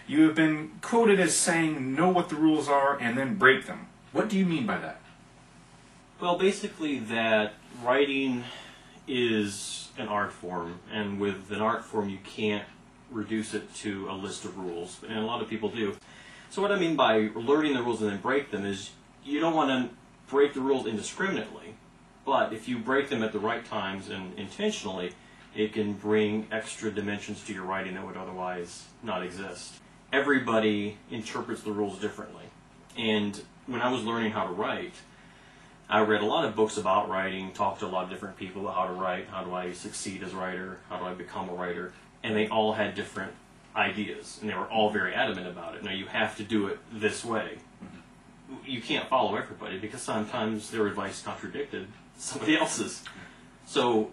You have been quoted as saying, know what the rules are and then break them. What do you mean by that? Well, basically that writing is an art form, and with an art form you can't reduce it to a list of rules, and a lot of people do. So what I mean by learning the rules and then break them is you don't want to break the rules indiscriminately, but if you break them at the right times and intentionally, it can bring extra dimensions to your writing that would otherwise not exist. Everybody interprets the rules differently, and when I was learning how to write, I read a lot of books about writing, talked to a lot of different people about how to write, how do I succeed as a writer, how do I become a writer, and they all had different ideas, and they were all very adamant about it. Now, you have to do it this way. You can't follow everybody, because sometimes their advice contradicted somebody else's. So,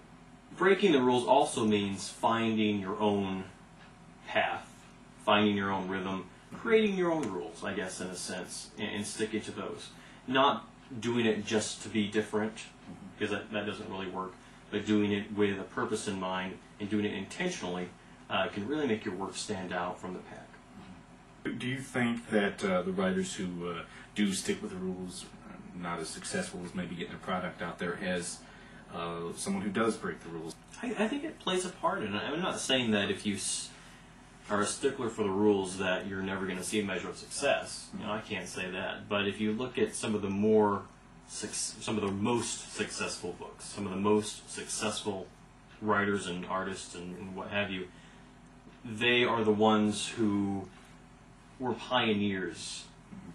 breaking the rules also means finding your own path, finding your own rhythm, creating your own rules, I guess, in a sense, and sticking to those. Not doing it just to be different, because that doesn't really work, but doing it with a purpose in mind and doing it intentionally can really make your work stand out from the pack. Do you think that the writers who do stick with the rules, not as successful as maybe getting a product out there as someone who does break the rules? I think it plays a part in it. I'm not saying that if you are a stickler for the rules that you're never going to see a measure of success. You know, I can't say that. But if you look at some of the most successful books, some of the most successful writers and artists and what have you, they are the ones who were pioneers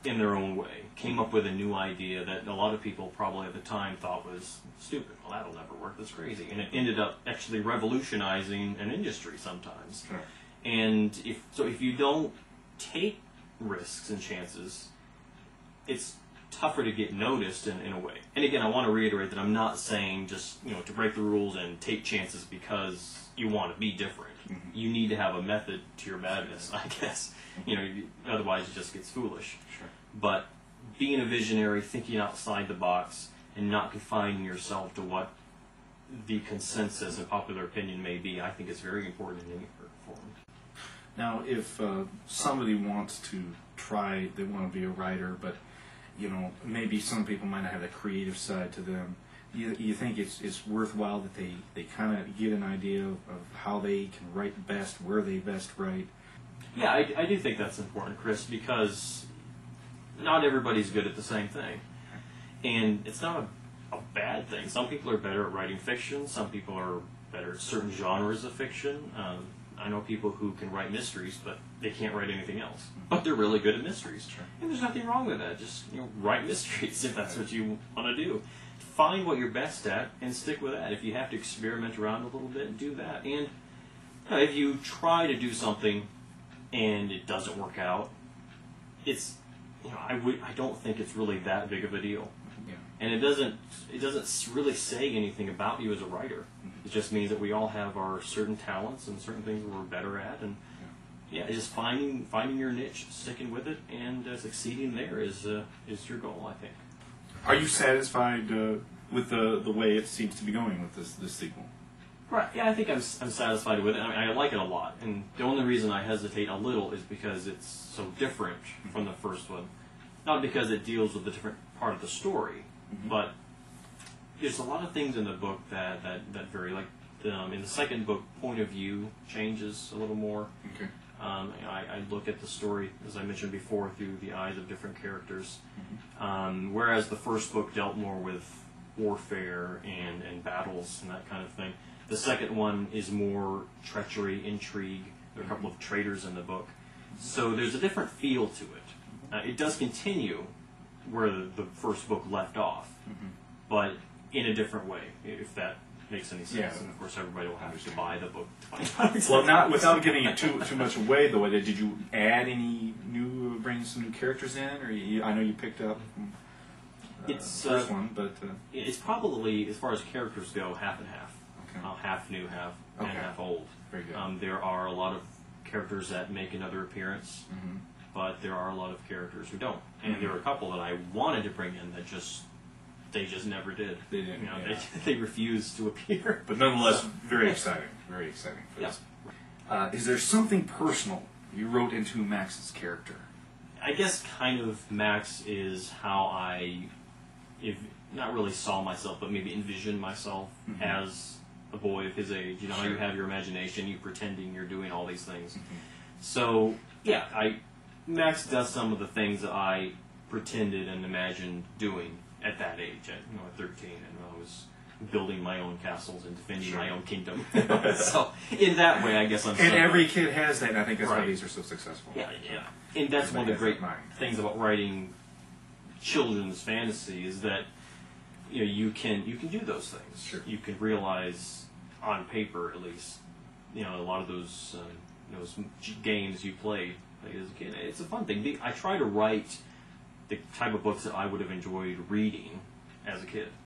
in their own way, came up with a new idea that a lot of people probably at the time thought was stupid. Well, that'll never work, that's crazy. And it ended up actually revolutionizing an industry sometimes. Sure. And if you don't take risks and chances, it's tougher to get noticed in a way. And again, I want to reiterate that I'm not saying just to break the rules and take chances because you want to be different. Mm-hmm. You need to have a method to your madness, I guess. Otherwise it just gets foolish. Sure. But being a visionary, thinking outside the box, and not confining yourself to what the consensus and popular opinion may be, I think is very important in any form. Now, if somebody wants to try, they want to be a writer, but maybe some people might not have that creative side to them. You think it's worthwhile that they kind of get an idea of how they can write best, where they best write? Yeah, I do think that's important, Chris, because not everybody's good at the same thing. And it's not a bad thing. Some people are better at writing fiction. Some people are better at certain genres of fiction. I know people who can write mysteries, but they can't write anything else. But they're really good at mysteries. Sure. And there's nothing wrong with that. Just write mysteries if that's what you want to do. Find what you're best at and stick with that. If you have to experiment around a little bit, do that. And if you try to do something and it doesn't work out, it's I don't think it's really that big of a deal. Yeah. And it doesn't really say anything about you as a writer. It just means that we all have our certain talents and certain things we're better at, and just finding your niche, sticking with it, and succeeding there is your goal, I think. Are you satisfied with the way it seems to be going with this sequel? Right. Yeah, I think I'm satisfied with it. I mean, I like it a lot, and the only reason I hesitate a little is because it's so different from the first one. Not because it deals with a different part of the story, but there's a lot of things in the book that vary. Like in the second book, point of view changes a little more. Okay. I look at the story, as I mentioned before, through the eyes of different characters. Whereas the first book dealt more with warfare and battles and that kind of thing. The second one is more treachery, intrigue. There are a couple of traitors in the book. So there's a different feel to it. It does continue where the first book left off, but in a different way, if that makes any sense. Yeah. And of course, everybody will have to buy the book to find out. Well, not without giving it too much away, though. Did you add any bring some new characters in, or I know you picked up the first one, but it's probably, as far as characters go, half and half. Okay. Half new, and half old. Very good. There are a lot of characters that make another appearance, but there are a lot of characters who don't. And there are a couple that I wanted to bring in that they just never did. They didn't. They refused to appear. But nonetheless, very exciting. Very exciting for this. Is there something personal You wrote into Max's character. I guess kind of Max is how I, if not really saw myself, but maybe envisioned myself as a boy of his age. You know, how you have your imagination, you pretending you're doing all these things. So, yeah, Max does some of the things that I pretended and imagined doing at that age, at 13, and I was building my own castles and defending my own kingdom. So, in that way, I guess I'm... And every kid has that, and I think that's why these are so successful. Yeah. And that's one of the great things about writing children's fantasy is that you can do those things. Sure. You can realize on paper, at least, a lot of those games you played as a kid. It's a fun thing. I try to write the type of books that I would have enjoyed reading as a kid.